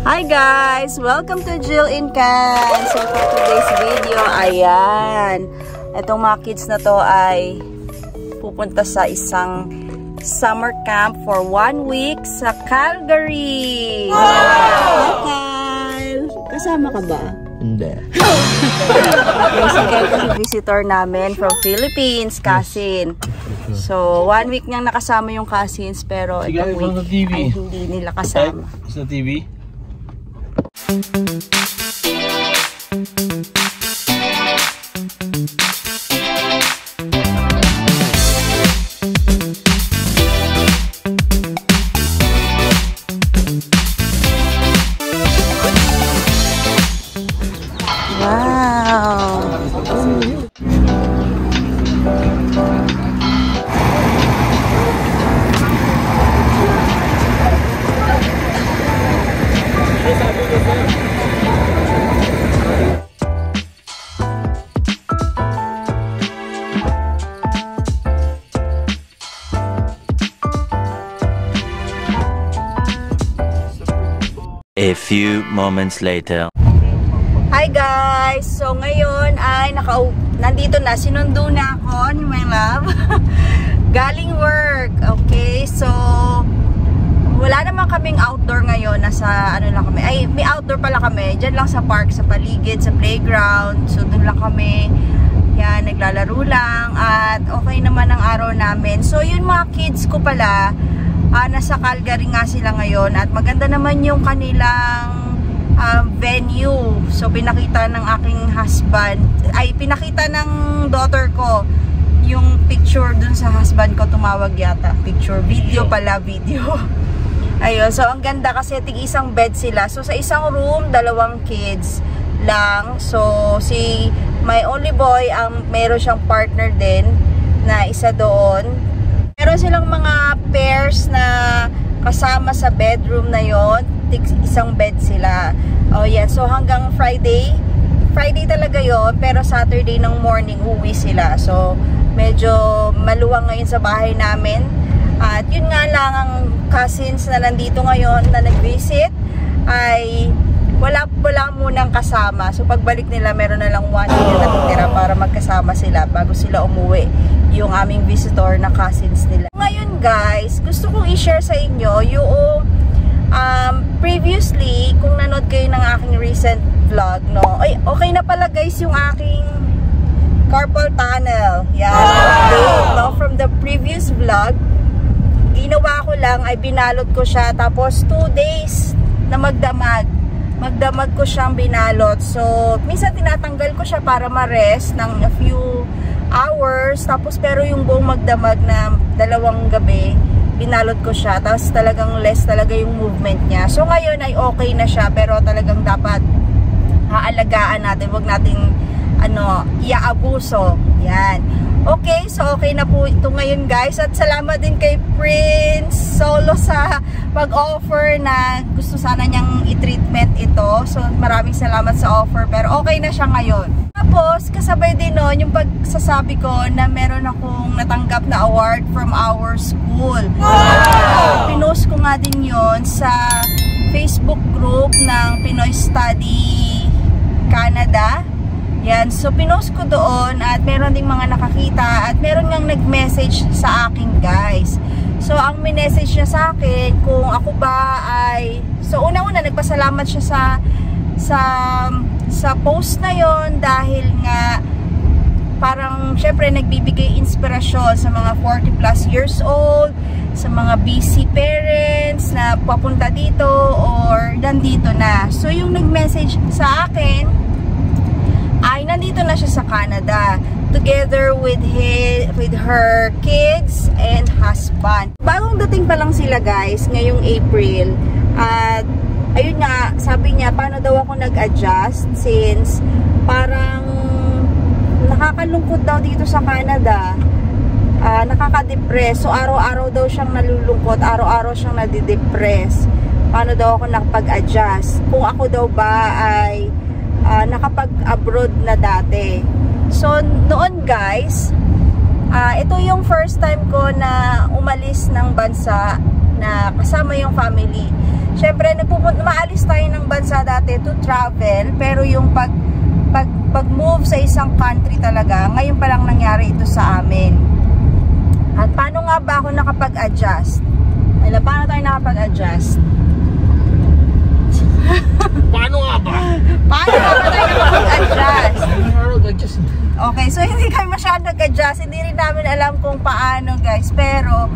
Hi guys! Welcome to Jill in Can! So for today's video, ayan. Itong mga kids na to ay pupunta sa isang summer camp for 1 week sa Calgary! Wow! Hi Kyle! Kasama ka ba? Hindi. Si Kyle kasi visitor namin from Philippines, cousin. So 1 week niyang nakasama yung cousins pero itong week ay hindi nila kasama. Sa TV? Wow! A few moments later. Hi guys! So ngayon ay nandito na, sinundo na ako ni my love. Galing work. Okay, so wala naman kaming outdoor ngayon. Nasa ano lang kami. Ay, may outdoor pala kami. Diyan lang sa park, sa paligid, sa playground. So doon lang kami. Yan, naglalaro lang. At okay naman ang araw namin. So yun mga kids ko pala, nasa Calgary nga sila ngayon. At maganda naman yung kanilang venue. So pinakita ng aking husband, ay pinakita ng daughter ko yung picture dun sa husband ko, tumawag yata. Picture, video pala, video. Ayun, so ang ganda kasi tig-isang bed sila. So sa isang room, 2 kids lang. So si my only boy, meron siyang partner din na isa doon. Meron silang mga pairs na kasama sa bedroom na yon, isang bed sila. Oh yeah, so hanggang Friday talaga yon, pero Saturday ng morning uwi sila. So medyo maluwang ngayon sa bahay namin. At yun nga lang, ang cousins na nandito ngayon na nag-visit ay wala munang kasama. So pagbalik nila, meron na lang 1 day na natitira para magkasama sila bago sila umuwi, yung aming visitor na cousins nila. Ngayon guys, gusto kong i-share sa inyo yung previously, kung nanood kayo ng aking recent vlog, no? Ay, okay na pala guys yung aking carpal tunnel. Yan, update, no? From the previous vlog, ginawa ko lang ay binalot ko siya, tapos 2 days na magdamag ko siyang binalot. So minsan tinatanggal ko siya para ma-rest ng a few hours, tapos pero yung buong magdamag na 2 gabi binalot ko siya, tapos talagang less talaga yung movement niya. So ngayon ay okay na siya, pero talagang dapat aalagaan natin, wag nating iaabuso. Yan. Okay, so okay na po ito ngayon guys. At salamat din kay Prince Solo sa pag-offer na gusto sana niyang i-treatment ito. So maraming salamat sa offer, pero okay na siya ngayon. Tapos kasabay din nun yung pagsasabi ko na meron akong natanggap na award from our school. Pinost ko nga din yon sa Facebook group ng Pinoy Study Canada. Yan, so pinost ko doon at meron ding mga nakakita at meron ngang nag-message sa akin guys. So ang minessage niya sa akin kung ako ba ay, so unang-una nagpasalamat siya sa post na yon dahil nga parang syempre nagbibigay inspirasyon sa mga 40 plus years old, sa mga busy parents na papunta dito or nandito na. So yung nag-message sa akin ay nandito na siya sa Canada together with her kids and husband. Bagong dating pa lang sila guys ngayong April. At ayun nga, sabi niya paano daw ako nag-adjust since parang nakakalungkot daw dito sa Canada. Nakaka-depress. So araw-araw daw siyang nalulungkot, araw-araw siyang nadidepress. Paano daw ako nakapag-adjust? Kung ako daw ba ay nakapag-abroad na dati. So noon guys, ito yung first time ko na umalis ng bansa na kasama yung family. syempre maalis tayo ng bansa dati to travel, pero yung pag-move sa isang country talaga, ngayon pa lang nangyari ito sa amin. At paano nga ba ako nakapag-adjust? Paano tayo nakapag-adjust? Paano nga ba? Paano nga ba tayo nakapag-adjust? Okay, so hindi kami masyadong nag-adjust. Hindi rin namin alam kung paano, guys. Pero,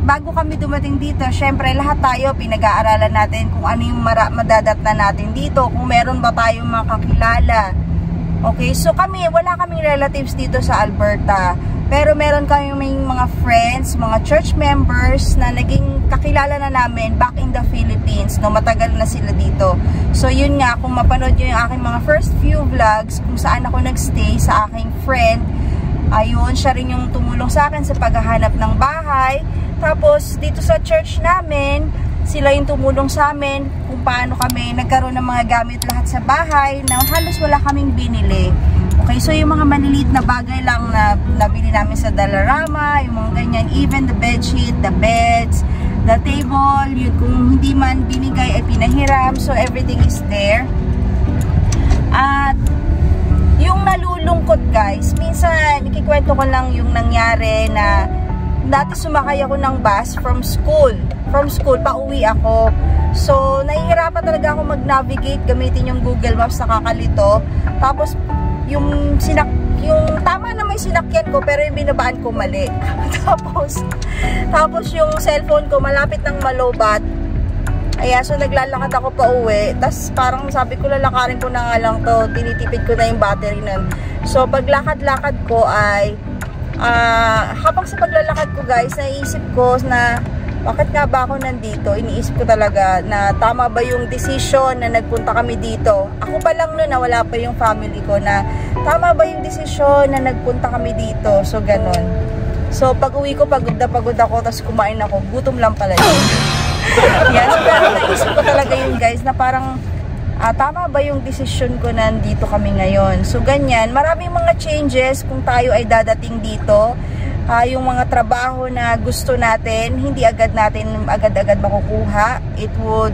bago kami dumating dito, syempre lahat tayo pinag-aaralan natin kung ano yung madadatnan natin dito, kung meron ba tayong makakilala. Okay, so wala kaming relatives dito sa Alberta. Pero meron kaming mga friends, mga church members na naging kakilala na namin back in the Philippines, no, matagal na sila dito. So yun nga, kung mapanood nyo yung aking mga first few vlogs kung saan ako nagstay sa aking friend, ayun, siya rin yung tumulong sa akin sa paghahanap ng bahay. Tapos dito sa church namin, sila yung tumulong sa amin kung paano kami nagkaroon ng mga gamit lahat sa bahay na halos wala kaming binili. Okay, so yung mga maliliit na bagay lang na nabili namin sa Dollarama, yung mga ganyan, even the bedsheet, the beds, the table, yun, kung hindi man binigay ay pinahiram, so everything is there. At yung nalulungkot, guys, minsan ikikwento ko lang yung nangyari na dati sumakay ako ng bus from school, pauwi ako. So nahihirapan talaga ako mag-navigate gamitin yung Google Maps, nakakalito. Tapos yung tama na may sinakyan ko, pero yung binabaan ko mali. tapos yung cellphone ko malapit ng malobat. Ayan, so naglalakad ako pa uwi. Tapos parang sabi ko, lalakarin ko na nga lang to, tinitipid ko na yung battery nun. So paglakad-lakad ko ay habang sa paglalakad ko, guys, naisip ko na bakit nga ba ako nandito? Iniisip ko talaga na tama ba yung decision na nagpunta kami dito. Ako pa lang nun, wala pa yung family ko, na tama ba yung decision na nagpunta kami dito. So ganun. So pag uwi ko, pagod na pagod ako, tapos kumain ako, gutom lang pala yun. Yan, so pero naisip ko talaga yun, guys, na parang tama ba yung decision ko na nandito kami ngayon. So ganyan, maraming mga changes kung tayo ay dadating dito. Yung mga trabaho na gusto natin, hindi agad-agad makukuha. It would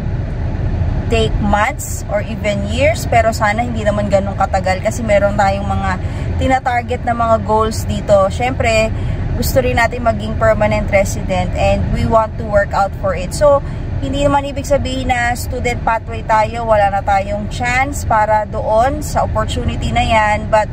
take months or even years, pero sana hindi naman ganun katagal kasi meron tayong mga tina-target na mga goals dito. Syempre, gusto rin natin maging permanent resident and we want to work out for it. So, hindi naman ibig sabihin na student pathway tayo, wala na tayong chance para doon sa opportunity na yan, but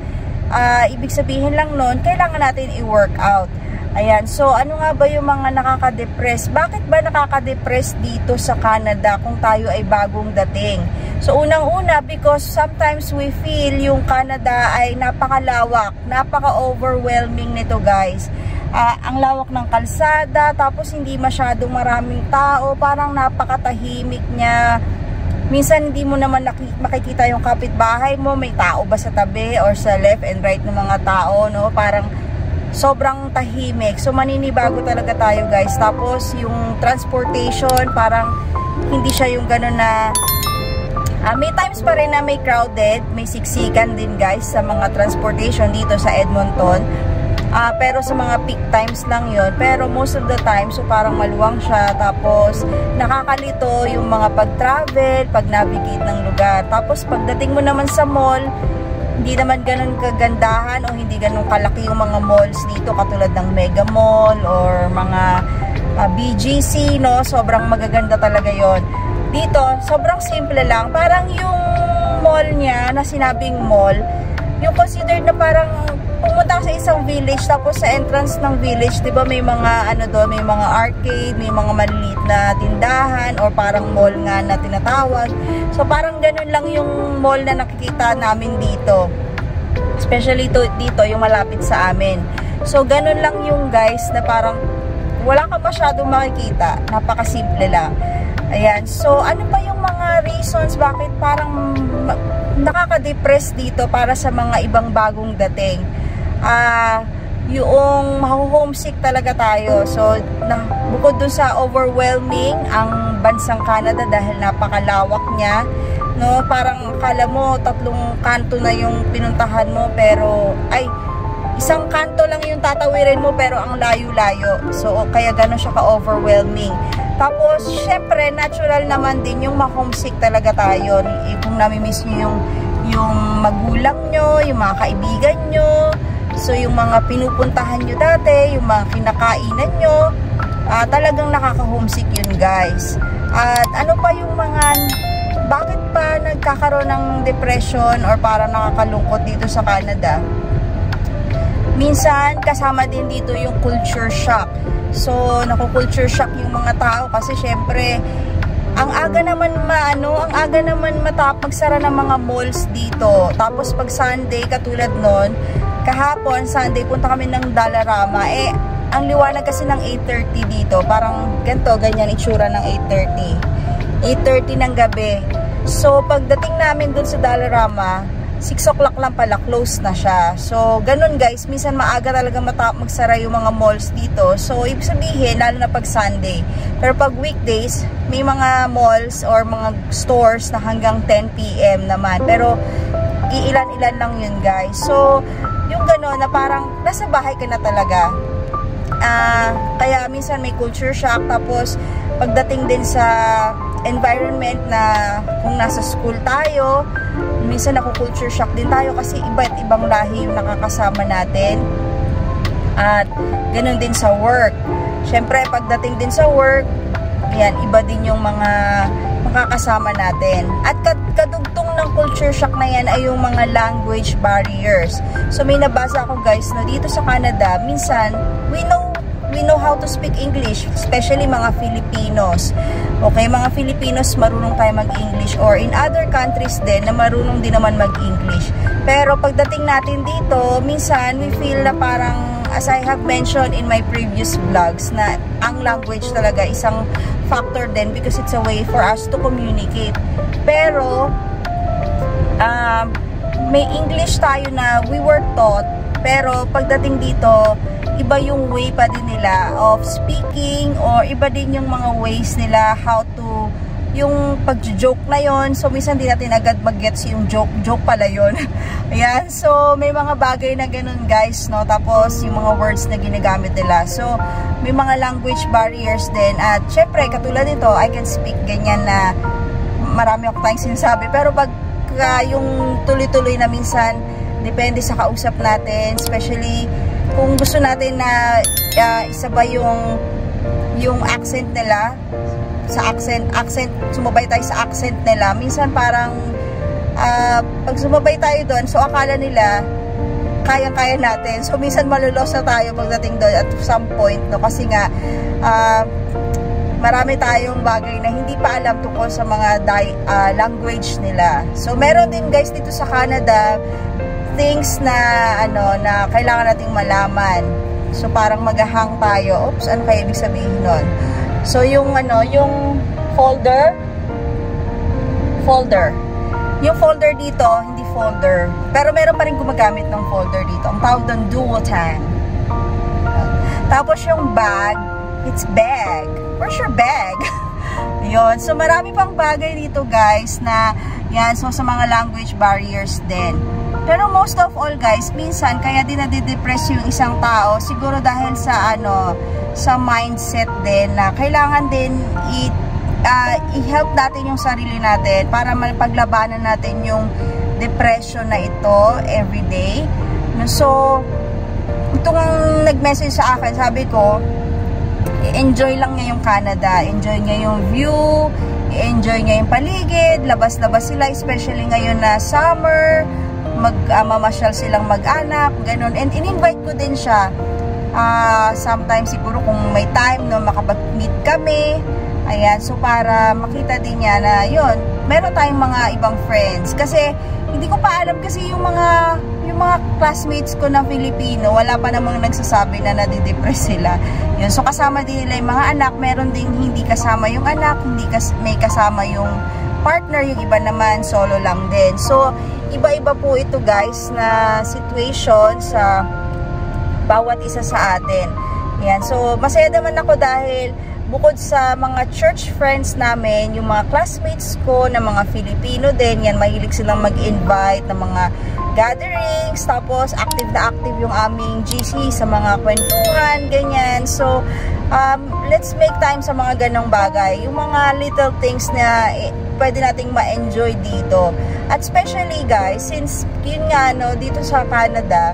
ibig sabihin lang nun, kailangan natin i-work out. Ayan, so ano nga ba yung mga nakaka-depress? Bakit ba nakaka-depress dito sa Canada kung tayo ay bagong dating? So unang-una, because sometimes we feel yung Canada ay napakalawak, napaka-overwhelming nito, guys. Ang lawak ng kalsada, tapos hindi masyadong maraming tao, parang napakatahimik niya. Minsan hindi mo naman makikita yung kapitbahay mo, may tao ba sa tabi or sa left and right ng mga tao, no? Parang sobrang tahimik. So maninibago talaga tayo, guys. Tapos yung transportation, parang hindi siya yung gano'n na may times pa rin na may crowded, may siksikan din, guys, sa mga transportation dito sa Edmonton. Pero sa mga peak times lang yun. Pero most of the time, so parang maluwang siya. Tapos nakakalito yung mga pag-travel, pag-navigate ng lugar. Tapos pagdating mo naman sa mall, hindi naman ganun kagandahan o hindi ganun kalaki yung mga malls dito, katulad ng Mega Mall or mga BGC, no? Sobrang magaganda talaga yon. Dito, sobrang simple lang. Parang yung mall niya, na sinabing mall, yung considered na parang pumunta sa isang village, tapos sa entrance ng village, di ba may mga ano doon, may mga arcade, may mga maliliit na tindahan or parang mall nga na tinatawag. So parang ganun lang yung mall na nakikita namin dito, especially dito yung malapit sa amin. So ganun lang yung, guys, na parang wala ka masyadong makikita, napakasimple lang. Ayan, so ano pa yung mga reasons bakit parang nakaka-depress dito para sa mga ibang bagong dating? Yung mahu-homesick talaga tayo. So bukod dun sa overwhelming ang bansang Canada dahil napakalawak niya, no? Parang akala mo 3 kanto na yung pinuntahan mo, pero ay isang kanto lang yung tatawirin mo pero ang layo-layo. So, kaya gano'n siya ka-overwhelming. Tapos, syempre, natural naman din yung ma-homesick talaga tayo. Kung nami-miss nyo yung magulang nyo, yung mga kaibigan nyo, so yung mga pinupuntahan nyo dati, yung mga kinakainan nyo, talagang nakaka-homesick yun guys. At ano pa yung mga, bakit pa nagkakaroon ng depression or parang nakakalungkot dito sa Canada? Minsan, kasama din dito yung culture shock. So, naku-culture shock yung mga tao kasi syempre, ang aga naman magsara ng mga malls dito. Tapos pag Sunday, katulad nun, kahapon, Sunday, punta kami ng Dollarama. Ang liwanag kasi ng 8:30 dito. Parang ganyan itsura ng 8:30 ng gabi. So, pagdating namin dun sa Dollarama, 6 o'clock lang pala, close na siya. So, ganun guys, minsan maaga talaga magsara yung mga malls dito. So, ibig sabihin, lalo na pag Sunday. Pero pag weekdays, may mga malls or mga stores na hanggang 10 PM naman. Pero, iilan-ilan lang yun guys. So, yung ganun na parang nasa bahay ka na talaga. Kaya minsan may culture shock. Tapos, pagdating din sa environment na kung nasa school tayo, minsan culture shock din tayo kasi iba't ibang lahi yung nakakasama natin. At ganun din sa work. Syempre, pagdating din sa work, yan, iba din yung mga makakasama natin. At kadugtong ng culture shock na yan ay yung mga language barriers. So, may nabasa ako guys na dito sa Canada, minsan, we know how to speak English, especially mga Filipinos. Okay, mga Filipinos marunong tayo mag-English, or in other countries din na marunong din naman mag-English. Pero pagdating natin dito, minsan we feel na parang, as I have mentioned in my previous vlogs, na ang language talaga isang factor din because it's a way for us to communicate. Pero may English tayo na we were taught, pero pagdating dito, iba yung way pa din nila of speaking, or iba din yung mga ways nila how to, yung pag-joke na yon. So, minsan di natin agad mag-gets yung joke pala yon. Ayan, so may mga bagay na ganun guys, no? Tapos, yung mga words na ginagamit nila. So, may mga language barriers din. At syempre, katulad nito, I can speak ganyan na marami ako tayong sinasabi. Pero pag yung tuloy-tuloy na minsan, depende sa kausap natin, especially kung gusto natin na isabay yung accent nila sa accent, sumabay tayo sa accent nila. Minsan parang pag sumabay tayo doon, so akala nila kaya-kaya natin. So minsan malulos na tayo pagdating doon at some point, no? Kasi nga marami tayong bagay na hindi pa alam tungkol sa mga language nila. So meron din guys dito sa Canada things na na kailangan nating malaman. So parang maghahang tayo. Oops, ano kaya ibig sabihin nun? So yung yung folder. Yung folder dito, hindi folder. Pero meron pa rin gumagamit ng folder dito. Ang tawag doon duotang. Tapos yung bag, it's bag. Where's your bag? Yun. So marami pang bagay dito guys na yan, so sa mga language barriers din. Pero most of all guys, minsan kaya din nadidepress yung isang tao, siguro dahil sa sa mindset din na kailangan din i-help natin yung sarili natin para mapaglabanan natin yung depression na ito everyday. So, itong nag-message sa akin, sabi ko, enjoy lang niya yung Canada, enjoy niya yung view, enjoy niya yung paligid, labas-labas sila, especially ngayon na summer, mamasyal silang mag-anak, ganun. And in-invite ko din siya. Sometimes siguro kung may time, no, makapag-meet kami. Ayan, so para makita din niya na yun, meron tayong mga ibang friends. Kasi hindi ko pa alam kasi yung mga classmates ko na Filipino, wala pa namang nagsasabi na nadidepress sila. Yun, so kasama din nila yung mga anak, meron ding hindi kasama yung anak, may kasama yung partner, yung iba naman solo lang din. So iba-iba po ito guys na situation sa bawat isa sa atin. Yan. So masaya naman ako dahil bukod sa mga church friends namin, yung mga classmates ko na mga Filipino din, yan, mahilig silang mag-invite ng mga gatherings, tapos active na active yung aming GC sa mga kwentuhan, ganyan. So, let's make time sa mga ganong bagay. Yung mga little things na pwede nating ma-enjoy dito. At especially guys, since yun nga, no, dito sa Canada,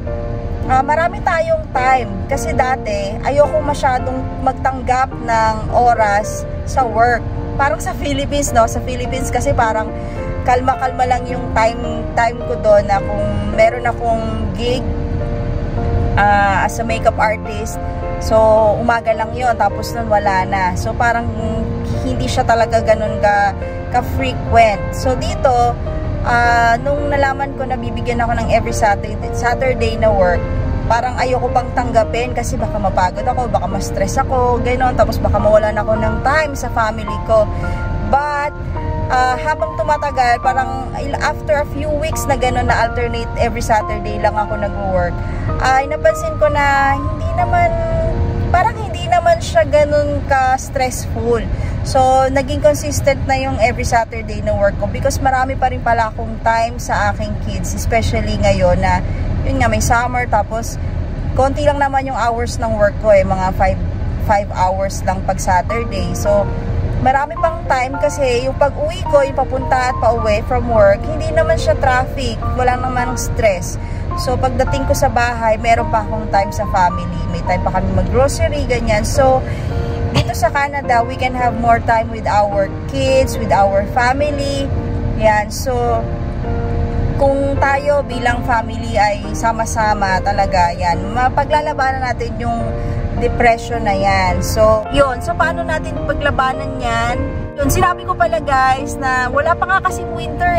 marami tayong time. Kasi dati, ayoko masyadong magtanggap ng oras sa work. Parang sa Philippines, no? Sa Philippines kasi parang kalma-kalma lang yung time ko doon na kung meron akong gig as a makeup artist. So, umaga lang yun. Tapos nun wala na. So, parang hindi siya talaga ganun ka-frequent. So, dito, nung nalaman ko na bibigyan ako ng every Saturday na work, parang ayoko pang tanggapin kasi baka mapagod ako, baka ma-stress ako, gano'n. Tapos baka mawalan ako ng time sa family ko. But, habang tumatagal, parang after a few weeks na gano'n na alternate every Saturday lang ako nag-work, ay napansin ko na hindi naman siya gano'n ka-stressful. So, naging consistent na yung every Saturday na work ko because marami pa rin pala akong time sa aking kids, especially ngayon na yun nga, may summer, tapos konti lang naman yung hours ng work ko mga 5 hours lang pag Saturday. So, marami pang time kasi yung pag-uwi ko, yung papunta at pa-uwi from work, hindi naman siya traffic, wala naman stress. So, pagdating ko sa bahay, meron pa akong time sa family. May time pa kami mag-grocery, ganyan. So, dito sa Canada, we can have more time with our kids, with our family. Yan. So, kung tayo bilang family ay sama-sama talaga, yan, mapaglalabanan natin yung depression na yan. So, yun. So, paano natin paglabanan yan? Yun, sinabi ko pala guys na wala pa nga kasing winter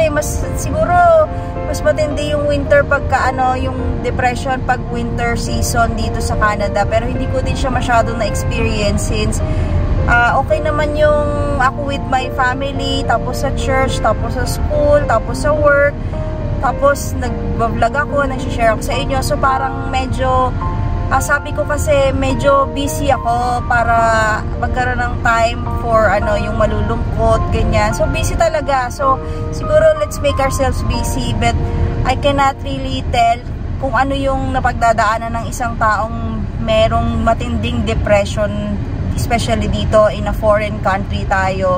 siguro mas matindi yung winter pagka yung depression pag winter season dito sa Canada. Pero hindi ko din siya masyadong na-experience since okay naman yung ako with my family, tapos sa church, tapos sa school, tapos sa work, tapos nag-vlog ako, nag-share ako sa inyo. So parang medyo sabi ko kasi medyo busy ako para magkaroon ng time for yung malulungkot, ganyan. So busy talaga. So siguro let's make ourselves busy, but I cannot really tell kung ano yung napagdadaanan ng isang taong merong matinding depression, especially dito in a foreign country tayo.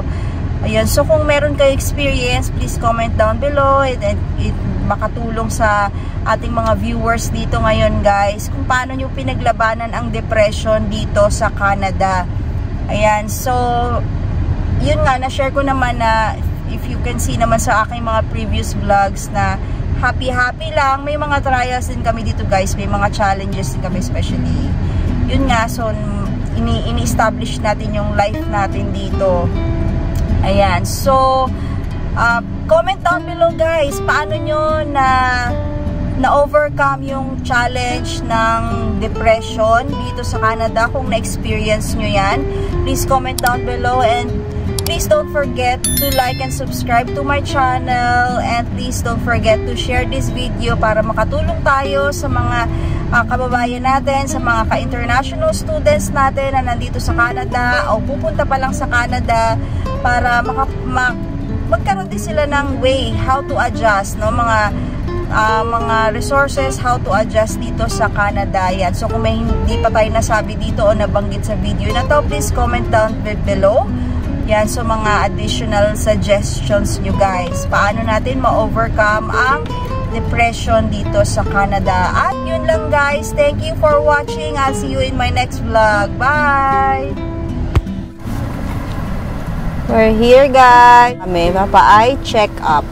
Ayun. So kung meron kayo experience, please comment down below. It makatulong sa ating mga viewers dito ngayon guys kung paano nyo pinaglabanan ang depression dito sa Canada. Ayan, so yun nga, na-share ko naman na if you can see naman sa aking mga previous vlogs na happy lang, may mga trials din kami dito guys, may mga challenges din kami, especially yun nga, so ini-establish natin yung life natin dito. Ayan, so comment down below guys, paano nyo na-overcome yung challenge ng depression dito sa Canada. Kung na-experience nyo yan, please comment down below, and please don't forget to like and subscribe to my channel, and please don't forget to share this video para makatulong tayo sa mga kababayan natin, sa mga ka-international students natin na nandito sa Canada o pupunta pa lang sa Canada, para magkaroon din sila ng way how to adjust, no? Mga resources how to adjust dito sa Canada. Yan. So kung may hindi pa tayo nasabi dito o nabanggit sa video na to, please comment down below. Yan, so mga additional suggestions nyo guys. Paano natin ma-overcome ang depression dito sa Canada. At yun lang guys. Thank you for watching. I'll see you in my next vlog. Bye! We're here guys. May papa-eye check up.